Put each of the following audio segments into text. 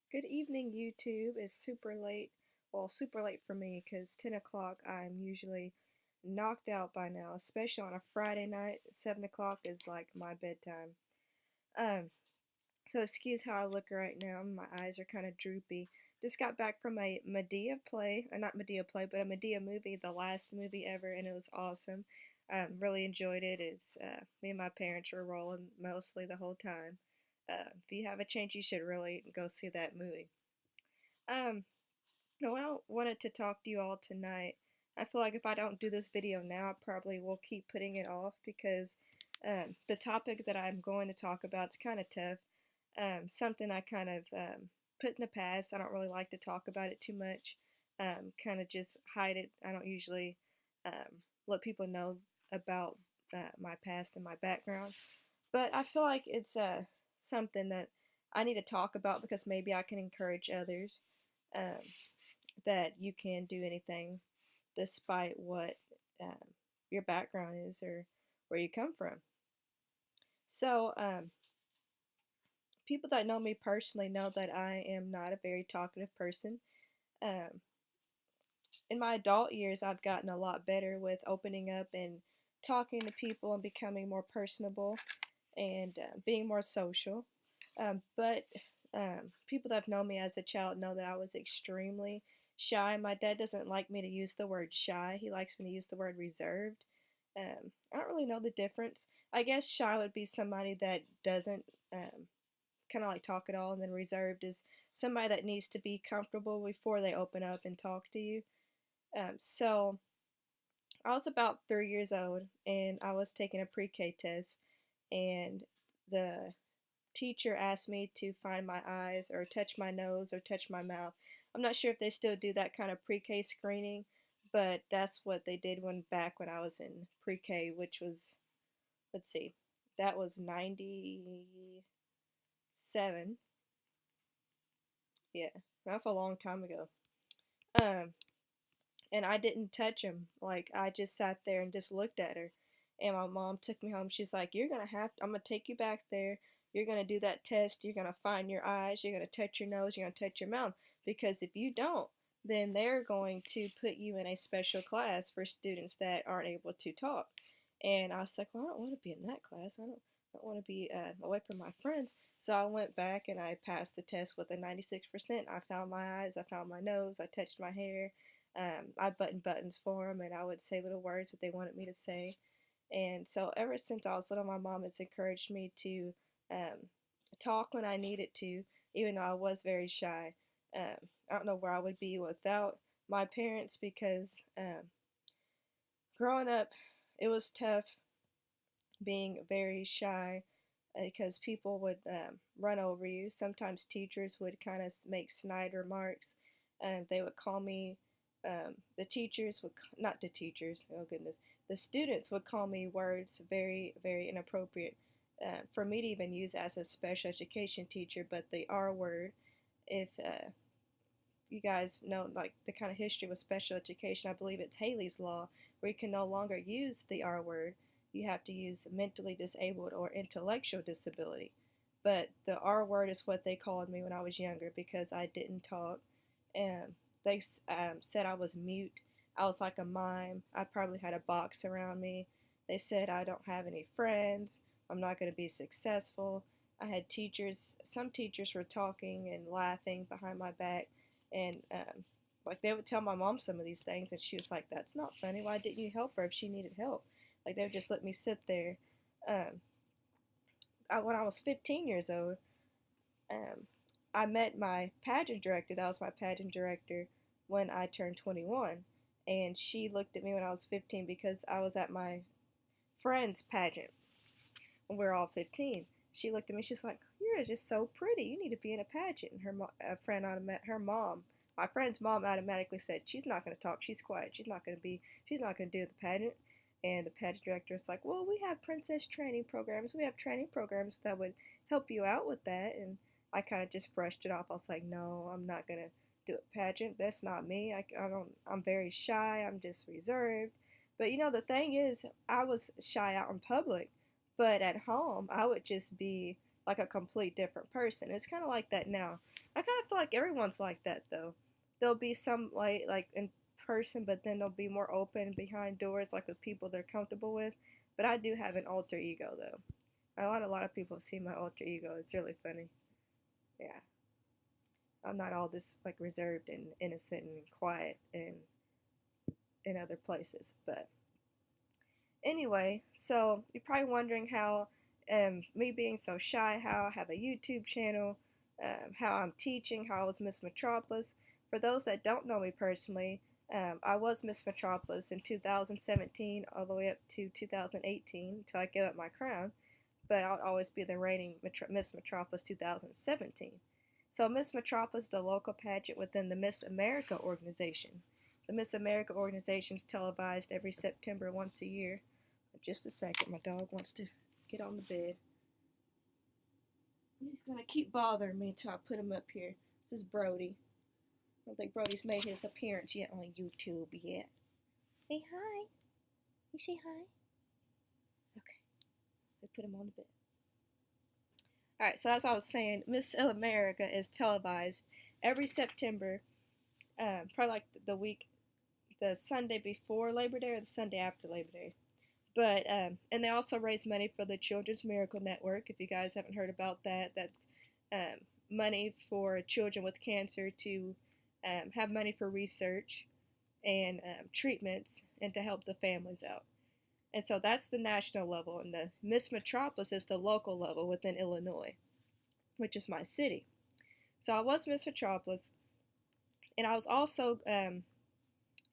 Good evening, YouTube. It's super late. Well, super late for me because 10 o'clock I'm usually knocked out by now, especially on a Friday night. 7 o'clock is like my bedtime. Um, so excuse how I look right now. My eyes are kind of droopy. Just got back from a Medea play, not Medea play, but a Medea movie, the last movie ever, and it was awesome. Really enjoyed it. Me and my parents were rolling mostly the whole time. If you have a chance, you should really go see that movie. Um, no, I wanted to talk to you all tonight. I feel like if I don't do this video now, I probably will keep putting it off because the topic that I'm going to talk about is kind of tough. Something I kind of put in the past. I don't really like to talk about it too much. Kind of just hide it. I don't usually let people know about my past and my background. But I feel like it's something that I need to talk about because maybe I can encourage others. Um, that you can do anything despite what um, your background is or where you come from. So, people that know me personally know that I am not a very talkative person. Um, in my adult years, I've gotten a lot better with opening up and talking to people and becoming more personable and being more social. But people that have known me as a child know that I was extremely shy. My dad doesn't like me to use the word shy, he likes me to use the word reserved. I don't really know the difference. I guess shy would be somebody that doesn't kind of like talk at all, and then reserved is somebody that needs to be comfortable before they open up and talk to you. So I was about 3 years old and I was taking a pre K test, and the teacher asked me to find my eyes or touch my nose or touch my mouth. I'm not sure if they still do that kind of pre-K screening, but that's what they did when I was in pre-K, which was, let's see, that was 97. Yeah, that's a long time ago. Um, and I didn't touch him. Like, I just sat there and just looked at her. And my mom took me home. She's like, I'm gonna take you back there. You're gonna do that test. You're gonna find your eyes. You're gonna touch your nose. You're gonna touch your mouth. Because if you don't, then they're going to put you in a special class for students that aren't able to talk. And I was like, well, I don't want to be in that class. I don't want to be away from my friends. So I went back and I passed the test with a 96%. I found my eyes. I found my nose. I touched my hair. I buttoned buttons for them, and I would say little words that they wanted me to say. And so, ever since I was little, my mom has encouraged me to um, talk when I needed to, even though I was very shy. I don't know where I would be without my parents because growing up, it was tough being very shy because people would run over you. Sometimes teachers would kind of make snide remarks. They would call me, the teachers would, not the teachers, oh goodness, the students would call me words very, very inappropriate for me to even use as a special education teacher, but the R word, if you guys know like the kind of history with special education, I believe it's Haley's Law, where you can no longer use the R word. You have to use mentally disabled or intellectual disability. But the R word is what they called me when I was younger because I didn't talk. And they said I was mute. I was like a mime. I probably had a box around me. They said I don't have any friends. I'm not going to be successful. I had teachers, some teachers were talking and laughing behind my back, and like they would tell my mom some of these things, and she was like, "That's not funny. Why didn't you help her if she needed help?" Like they would just let me sit there. Um, when I was 15 years old, um, I met my pageant director. That was my pageant director when I turned 21, and she looked at me when I was 15 because I was at my friend's pageant when we were all 15. She looked at me. She's like, "You're just so pretty. You need to be in a pageant." And her mom, my friend's mom, automatically said, "She's not going to talk. She's quiet. She's not going to be. She's not going to do the pageant." And the pageant director was like, "Well, we have princess training programs. We have training programs that would help you out with that." And I kind of just brushed it off. I was like, "No, I'm not going to do a pageant. That's not me. I don't. I'm very shy. I'm just reserved." But the thing is, I was shy out in public, but at home, I would just be like a complete different person. It's kind of like that now. I kind of feel like everyone's like that though. There'll be some like in person, but then they'll be more open behind doors, like with people they're comfortable with. But I do have an alter ego though. A lot of people see my alter ego. It's really funny. Yeah, I'm not all this like reserved and innocent and quiet and in other places. But anyway, so you're probably wondering how me being so shy, how I have a YouTube channel, how I'm teaching, how I was Miss Metropolis. For those that don't know me personally, I was Miss Metropolis in 2017 all the way up to 2018 until I gave up my crown. But I'll always be the reigning Miss Metropolis 2017. So Miss Metropolis is a local pageant within the Miss America organization. The Miss America organization is televised every September once a year. Just a second, my dog wants to get on the bed. He's gonna keep bothering me until I put him up here. This is Brody. I don't think Brody's made his appearance yet on YouTube yet. Hey, hi. You say hi? Okay. Let's put him on the bed. Alright, so as I was saying, Miss America is televised every September, probably like the Sunday before Labor Day or the Sunday after Labor Day. But and they also raise money for the Children's Miracle Network. If you guys haven't heard about that, that's money for children with cancer to have money for research and treatments and to help the families out. And so that's the national level, and the Miss Metropolis is the local level within Illinois, which is my city. So I was Miss Metropolis, and I was also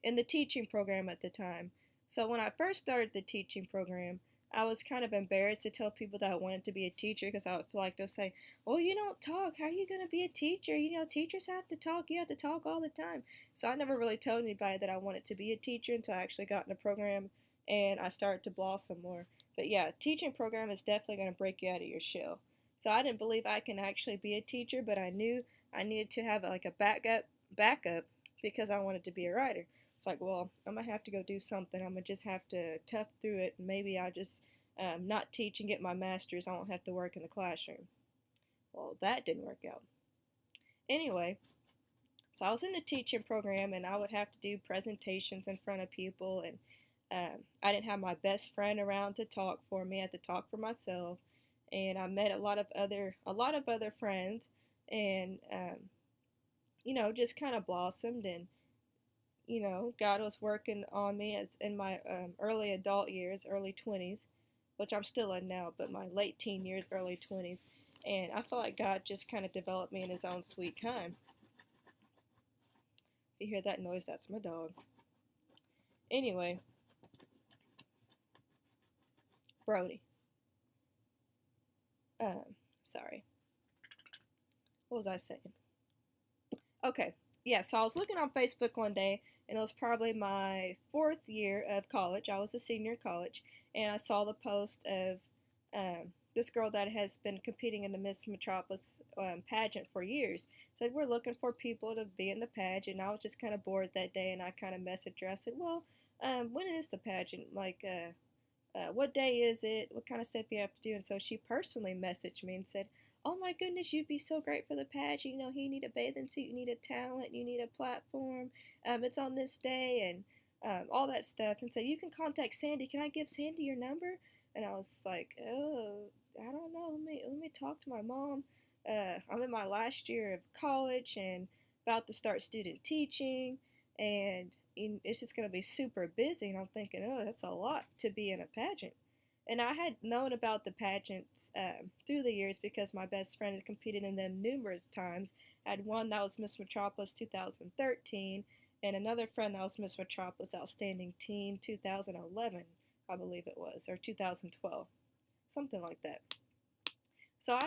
in the teaching program at the time. So when I first started the teaching program, I was kind of embarrassed to tell people that I wanted to be a teacher because I would feel like they'll say, "Well, you don't talk. How are you going to be a teacher? You know, teachers have to talk. You have to talk all the time." So I never really told anybody that I wanted to be a teacher until I actually got in the program and I started to blossom more. But yeah, teaching program is definitely going to break you out of your shell. So I didn't believe I can actually be a teacher, but I knew I needed to have like a backup because I wanted to be a writer. It's like, well, I'm gonna have to go do something. I'm gonna just have to tough through it. And maybe I'll just not teach and get my master's. I won't have to work in the classroom. Well, that didn't work out. Anyway, so I was in the teaching program, and I would have to do presentations in front of people, and I didn't have my best friend around to talk for me. I had to talk for myself, and I met a lot of other friends, and just kind of blossomed and God was working on me as in my early adult years, early 20s, which I'm still in now, but my late teen years, early 20s. And I feel like God just kind of developed me in His own sweet time. If you hear that noise, that's my dog. Anyway, Brody. Sorry. What was I saying? Okay. Yeah, so I was looking on Facebook one day, and it was probably my fourth year of college. I was a senior in college, and I saw the post of this girl that has been competing in the Miss Metropolis pageant for years. Said we're looking for people to be in the pageant. And I was just kind of bored that day, and I kind of messaged her. I said, "Well, when is the pageant? Like, what day is it? What kind of stuff you have to do?" And so she personally messaged me and said, "Oh my goodness, you'd be so great for the pageant. You know, you need a bathing suit, you need a talent, you need a platform. It's on this day and all that stuff." And so you can contact Sandy. Can I give Sandy your number? And I was like, "Oh, I don't know. Let me talk to my mom. I'm in my last year of college and about to start student teaching, and it's just going to be super busy." And I'm thinking, oh, that's a lot to be in a pageant. And I had known about the pageants through the years because my best friend had competed in them numerous times. I had one that was Miss Metropolis 2013, and another friend that was Miss Metropolis Outstanding Teen 2011, I believe it was, or 2012, something like that. So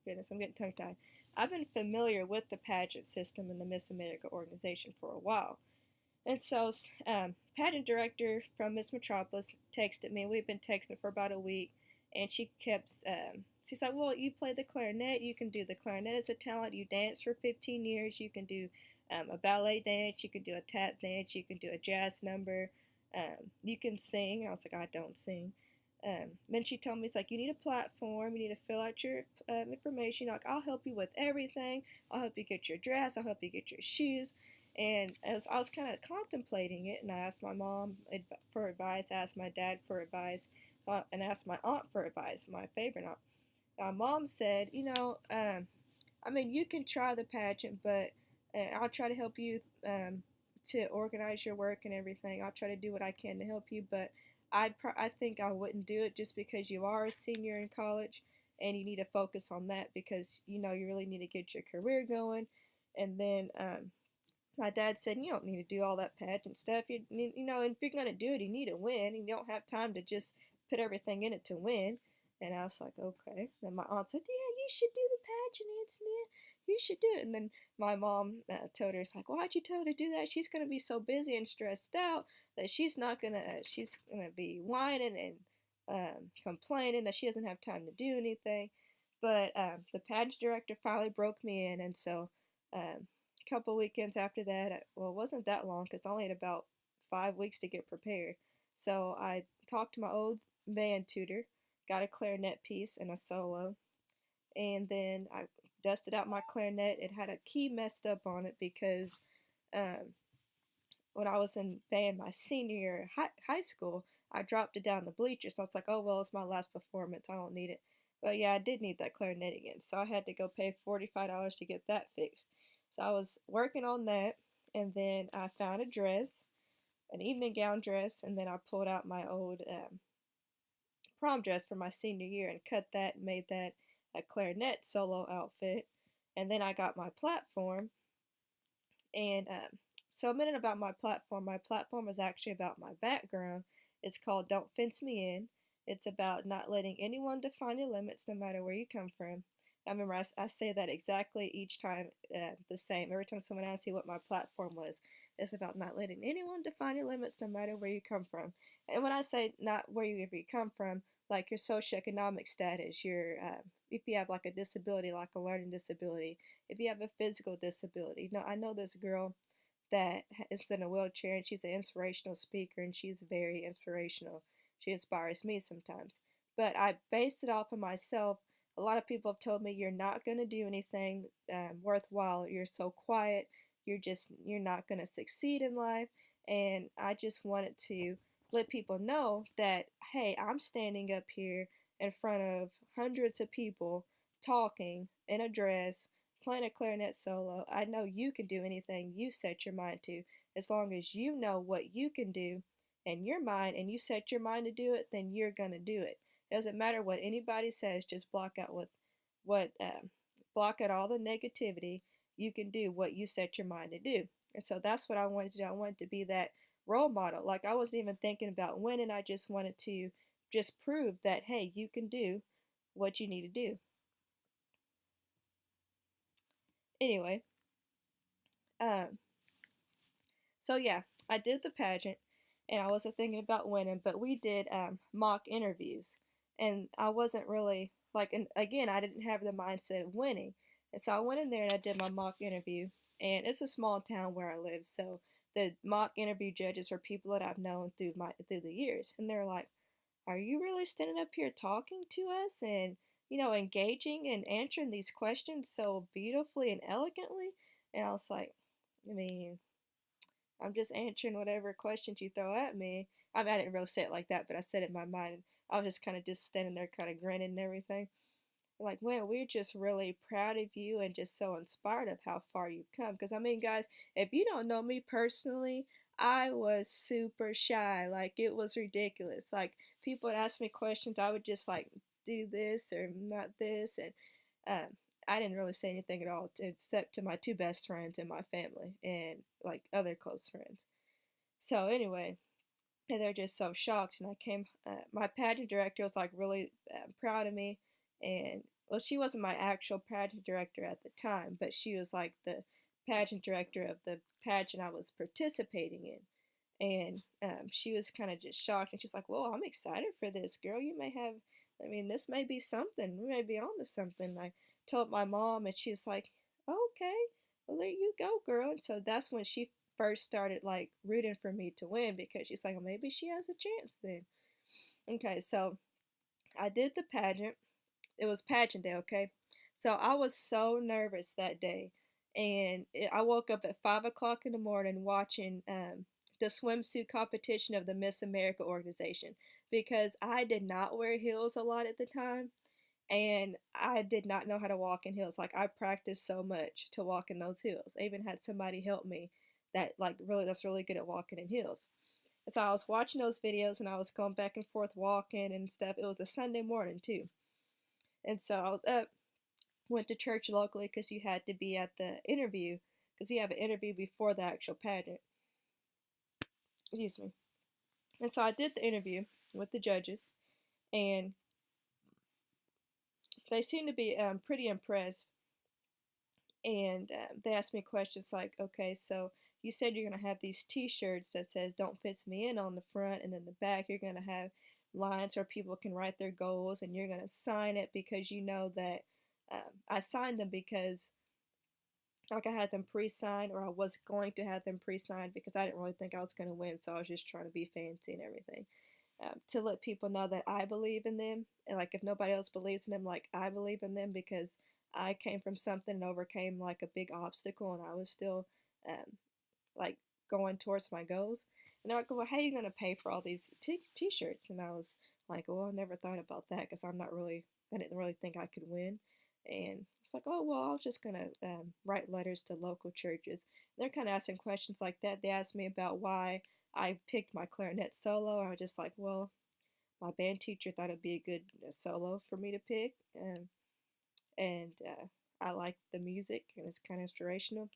goodness, I'm getting tongue tied. I've been familiar with the pageant system and the Miss America organization for a while. And so, pageant director from Miss Metropolis texted me. We've been texting for about a week, and she's like, "Well, you play the clarinet. You can do the clarinet as a talent. You dance for 15 years. You can do a ballet dance. You can do a tap dance. You can do a jazz number. You can sing." And I was like, "I don't sing." Then she told me, it's like, you need a platform, you need to fill out your information. Like, I'll help you with everything. I'll help you get your dress. I'll help you get your shoes. And as I was kind of contemplating it, and I asked my mom for advice, asked my dad for advice, and asked my aunt for advice, my favorite aunt. My mom said, I mean, you can try the pageant, but I'll try to help you to organize your work and everything. I'll try to do what I can to help you, but I think I wouldn't do it just because you are a senior in college and you need to focus on that because you really need to get your career going. And then my dad said you don't need to do all that pageant stuff. And if you're gonna do it, you need to win, and you don't have time to just put everything in it to win. And I was like, okay. Then my aunt said, yeah, you should do the pageant, Antonia. You should do it. And then my mom told her, it's like, why'd you tell her to do that? She's gonna be so busy and stressed out that she's gonna be whining and complaining that she doesn't have time to do anything. But the pageant director finally broke me in, and so couple weekends after that, well, it wasn't that long because I only had about 5 weeks to get prepared. So I talked to my old band tutor, got a clarinet piece and a solo, and then I dusted out my clarinet. It had a key messed up on it because um, when I was in band my senior year of high school, I dropped it down the bleachers. So I was like, oh, well, it's my last performance. I don't need it. But yeah, I did need that clarinet again. So I had to go pay $45 to get that fixed. So I was working on that. And then I found a dress, an evening gown dress. And then I pulled out my old prom dress from my senior year and cut that and made that a clarinet solo outfit. And then I got my platform and so a minute about my platform. My platform is actually about my background. It's called Don't Fence Me In. It's about not letting anyone define your limits no matter where you come from. I remember I say that exactly each time the same. Every time someone asks you what my platform was, it's about not letting anyone define your limits no matter where you come from. And when I say not where you come from, like your socioeconomic status, if you have like a disability, like a learning disability, if you have a physical disability. I know this girl that is in a wheelchair and she's an inspirational speaker and she's very inspirational. She inspires me sometimes. But I based it off of myself. A lot of people have told me you're not going to do anything worthwhile. You're so quiet. You're not going to succeed in life. And I just wanted to let people know that, hey, I'm standing up here in front of hundreds of people talking in a dress playing a clarinet solo. I know you can do anything you set your mind to. As long as you know what you can do in your mind and you set your mind to do it, then you're going to do it. It doesn't matter what anybody says, just what block out all the negativity. You can do what you set your mind to do. And so that's what I wanted to do. I wanted to be that role model. Like I wasn't even thinking about winning. I just wanted to just prove that, hey, you can do what you need to do. Anyway, um, so yeah, I did the pageant, and I wasn't thinking about winning, but we did mock interviews, and I wasn't really like, and again, I didn't have the mindset of winning, and so I went in there and I did my mock interview, and it's a small town where I live, so the mock interview judges are people that I've known through the years, and they're like, "Are you really standing up here talking to us and engaging and answering these questions so beautifully and elegantly?" And I was like, I mean, I'm just answering whatever questions you throw at me. I mean, I didn't really say it like that, but I said it in my mind. And I was just kind of just standing there, kind of grinning and everything. Like, well, we're just really proud of you and just so inspired of how far you've come. Because, I mean, guys, if you don't know me personally, I was super shy. Like, it was ridiculous. Like, people would ask me questions, I would just, like, do this or not this. And um, I didn't really say anything at all, except to my two best friends and my family and, like, other close friends. So, anyway, and they're just so shocked. And my pageant director was like really proud of me, and well, she wasn't my actual pageant director at the time, but she was like the pageant director of the pageant I was participating in. And she was kind of just shocked, and she's like, "Well, I'm excited for this, girl. You may have, I mean, this may be something. We may be on to something." And I told my mom, and she was like, "Okay, well, there you go, girl." And so that's when she first started like rooting for me to win because she's like, well, maybe she has a chance then. Okay, so I did the pageant. It was pageant day, okay? So I was so nervous that day. And I woke up at 5 o'clock in the morning watching the swimsuit competition of the Miss America organization because I did not wear heels a lot at the time and I did not know how to walk in heels. Like I practiced so much to walk in those heels. I even had somebody help me that's really good at walking in heels. And so I was watching those videos and I was going back and forth walking and stuff. It was a Sunday morning too. And so I was up, went to church locally because you had to be at the interview because you have an interview before the actual pageant. Excuse me. And so I did the interview with the judges, and they seemed to be pretty impressed. And they asked me questions like, okay, so you said you're going to have these t-shirts that says "Don't Fits Me In" on the front, and then the back you're going to have lines where people can write their goals, and you're going to sign it because you know that I signed them because like I had them pre-signed, or I was going to have them pre-signed because I didn't really think I was going to win, so I was just trying to be fancy and everything. To let people know that I believe in them, and like if nobody else believes in them, like I believe in them because I came from something and overcame like a big obstacle, and I was still um, like going towards my goals. And they're like, "Well, how are you gonna pay for all these t-shirts?" And I was like, "Well, I never thought about that because I didn't really think I could win." And it's like, "Oh, well, I was just gonna write letters to local churches." And they're kind of asking questions like that. They asked me about why I picked my clarinet solo. I was just like, "Well, my band teacher thought it'd be a good solo for me to pick, and I like the music and it's kind of inspirational."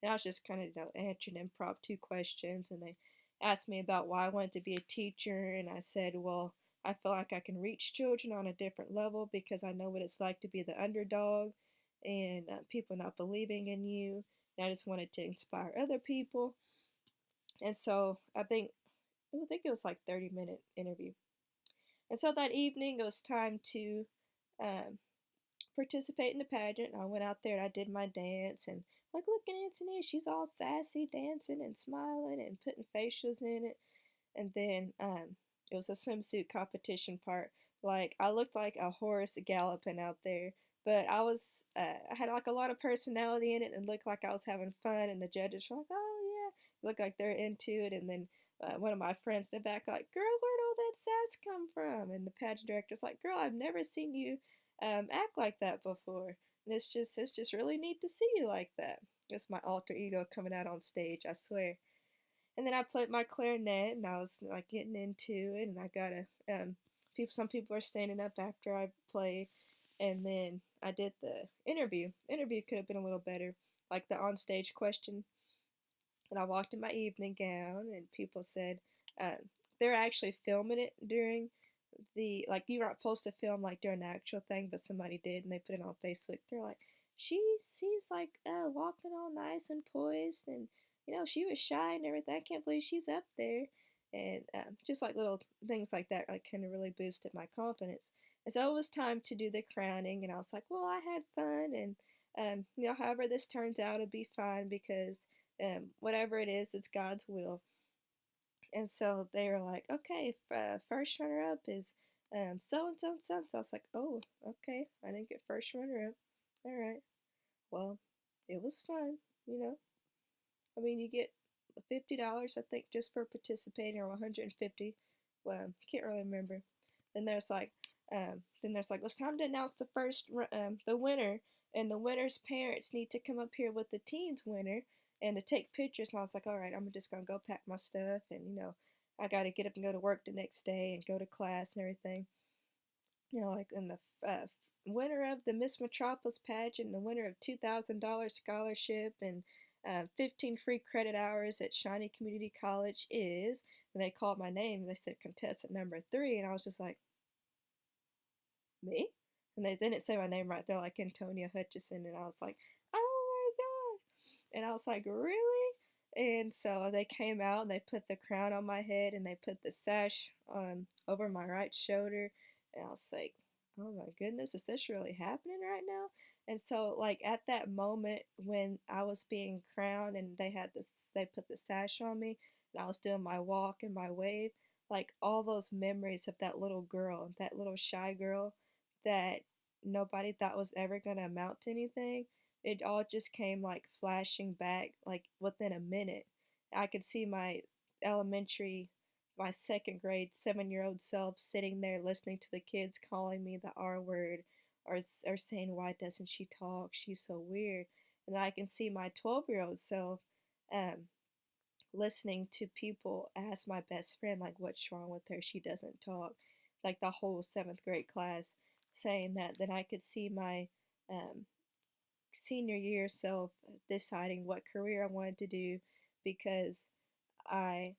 And I was just kind of answering impromptu questions, and they asked me about why I wanted to be a teacher, and I said, well, I feel like I can reach children on a different level because I know what it's like to be the underdog and people not believing in you. And I just wanted to inspire other people. And so I think it was like 30-minute interview. And so that evening it was time to um, participate in the pageant. I went out there and I did my dance and like, look at Anthony, she's all sassy, dancing and smiling and putting facials in it. And then it was a swimsuit competition part. Like I looked like a horse galloping out there, but I had like a lot of personality in it and looked like I was having fun. And the judges were like, oh yeah, looked like they're into it. And then one of my friends in the back like, girl, where'd all that sass come from? And the pageant director's like, girl, I've never seen you act like that before. And it's just really neat to see you like that. It's my alter ego coming out on stage, I swear. And then I played my clarinet, and I was like getting into it, and I got some people were standing up after I played, and then I did the interview. Interview could have been a little better, like the on-stage question. And I walked in my evening gown, and people said um, they're actually filming it during the like you weren't supposed to film like during the actual thing, but somebody did, and they put it on Facebook. They're like, she's like walking all nice and poised, and she was shy and everything. I can't believe she's up there, and just like little things like that, like kind of really boosted my confidence. And so it was time to do the crowning, and I was like, well, I had fun, and however this turns out, it'll be fine because whatever it is, it's God's will. And so they were like, okay, first runner up is so and so and so. So I was like, oh, okay, I didn't get first runner up. All right, well, it was fun, you know. I mean, you get $50, I think, just for participating, or 150. Well, I can't really remember. Then there's like, it's time to announce the winner, and the winner's parents need to come up here with the teens winner and to take pictures. And I was like, all right, I'm just gonna go pack my stuff, and I got to get up and go to work the next day and go to class and everything. Like in the winner of the Miss Metropolis pageant, the winner of $2,000 scholarship and 15 free credit hours at Shawnee Community College is, and they called my name. They said contestant number 3, and I was just like, me? And they didn't say my name right. They're like Antonia Hutchison, and I was like, oh my god! And I was like, really? And so they came out and they put the crown on my head and they put the sash over my right shoulder, and I was like, oh my goodness, is this really happening right now? And so like at that moment when I was being crowned and they put the sash on me and I was doing my walk and my wave, like all those memories of that little girl, that little shy girl that nobody thought was ever going to amount to anything. It all just came like flashing back like within a minute. I could see my elementary, my second grade 7-year-old self sitting there listening to the kids calling me the R word, or saying, why doesn't she talk? She's so weird. And then I can see my 12-year-old self um, listening to people ask my best friend, like, what's wrong with her? She doesn't talk. Like the whole seventh grade class saying that. Then I could see my um, senior year self deciding what career I wanted to do because I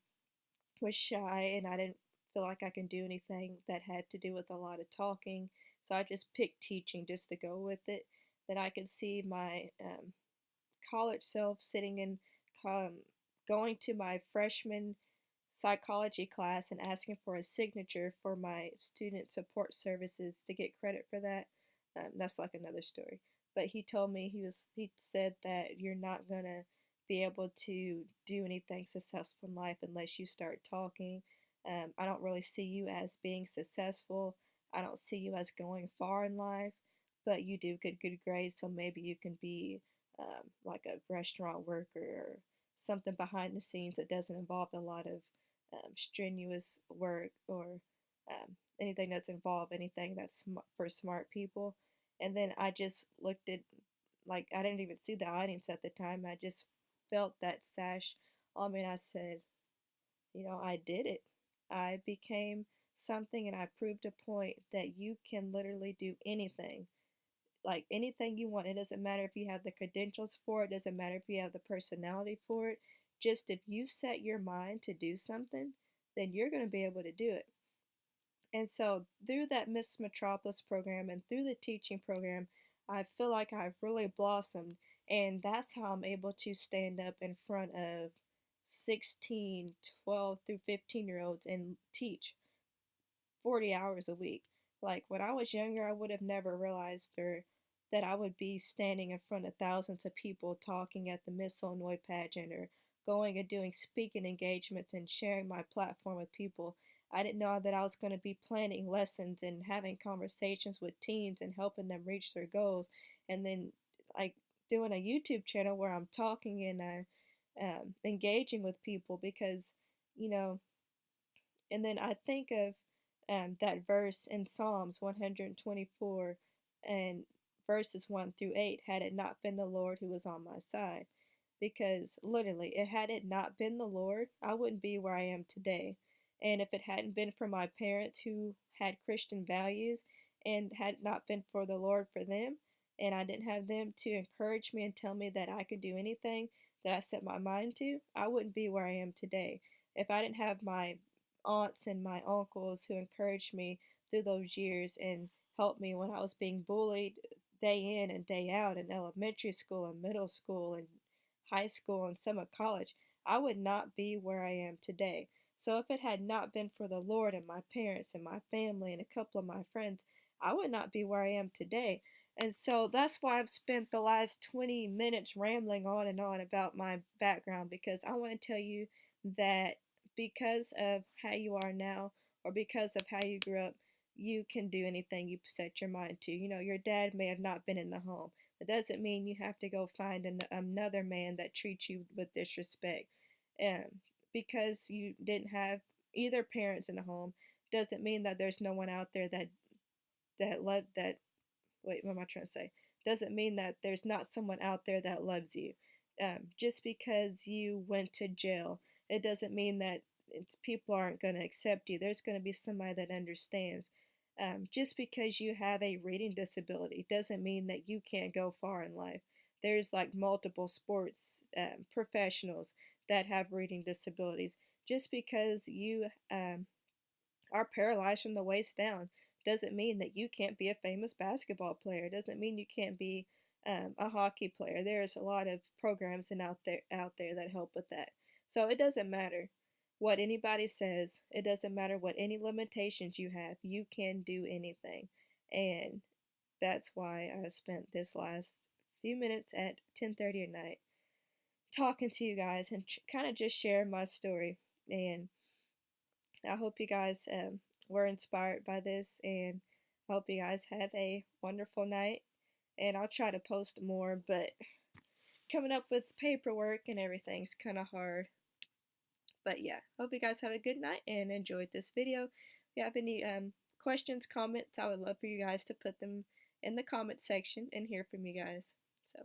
was shy and I didn't feel like I can do anything that had to do with a lot of talking. So I just picked teaching just to go with it. Then I could see my college self sitting in, um, going to my freshman psychology class and asking for a signature for my student support services to get credit for that. That's like another story. But he told me he said that you're not gonna be able to do anything successful in life unless you start talking. I don't really see you as being successful. I don't see you as going far in life, but you do get good grades, so maybe you can be like a restaurant worker or something behind the scenes that doesn't involve a lot of strenuous work or anything that's involved anything that's for smart people. And then I just looked at, like, I didn't even see the audience at the time. I just felt that sash on me, and I said, I did it. I became something, and I proved a point that you can literally do anything, like anything you want. It doesn't matter if you have the credentials for it, doesn't matter if you have the personality for it. Just if you set your mind to do something, then you're going to be able to do it. And so, through that Miss Metropolis program and through the teaching program, I feel like I've really blossomed. And that's how I'm able to stand up in front of 16, 12 through 15-year-olds and teach 40 hours a week. Like when I was younger, I would have never realized or that I would be standing in front of thousands of people talking at the Miss Illinois pageant or going and doing speaking engagements and sharing my platform with people. I didn't know that I was going to be planning lessons and having conversations with teens and helping them reach their goals. And then, like, doing a YouTube channel where I'm talking and engaging with people because, you know, and then I think of that verse in Psalms 124 and verses 1 through 8, had it not been the Lord who was on my side. Because literally, had it not been the Lord, I wouldn't be where I am today. And if it hadn't been for my parents who had Christian values and had not been for the Lord for them, and I didn't have them to encourage me and tell me that I could do anything that I set my mind to, I wouldn't be where I am today. If I didn't have my aunts and my uncles who encouraged me through those years and helped me when I was being bullied day in and day out in elementary school and middle school and high school and some of college, I would not be where I am today. So if it had not been for the Lord and my parents and my family and a couple of my friends, I would not be where I am today. And so that's why I've spent the last 20 minutes rambling on and on about my background, because I want to tell you that because of how you are now or because of how you grew up, you can do anything you set your mind to. Your dad may have not been in the home. It doesn't mean you have to go find another man that treats you with disrespect. Um, because you didn't have either parents in the home doesn't mean that there's no one out there that love that. Wait, what am I trying to say? Doesn't mean that there's not someone out there that loves you. Just because you went to jail, it doesn't mean that people aren't going to accept you. There's going to be somebody that understands. Just because you have a reading disability doesn't mean that you can't go far in life. There's like multiple sports professionals that have reading disabilities. Just because you are paralyzed from the waist down doesn't mean that you can't be a famous basketball player. It doesn't mean you can't be a hockey player. There's a lot of programs and out there that help with that. So it doesn't matter what anybody says. It doesn't matter what any limitations you have. You can do anything, and that's why I spent this last few minutes at 10:30 at night talking to you guys and kind of just sharing my story. And I hope you guys were inspired by this, and I hope you guys have a wonderful night. And I'll try to post more, but coming up with paperwork and everything's kind of hard. But yeah, hope you guys have a good night and enjoyed this video. If you have any questions, comments, I would love for you guys to put them in the comment section and hear from you guys. So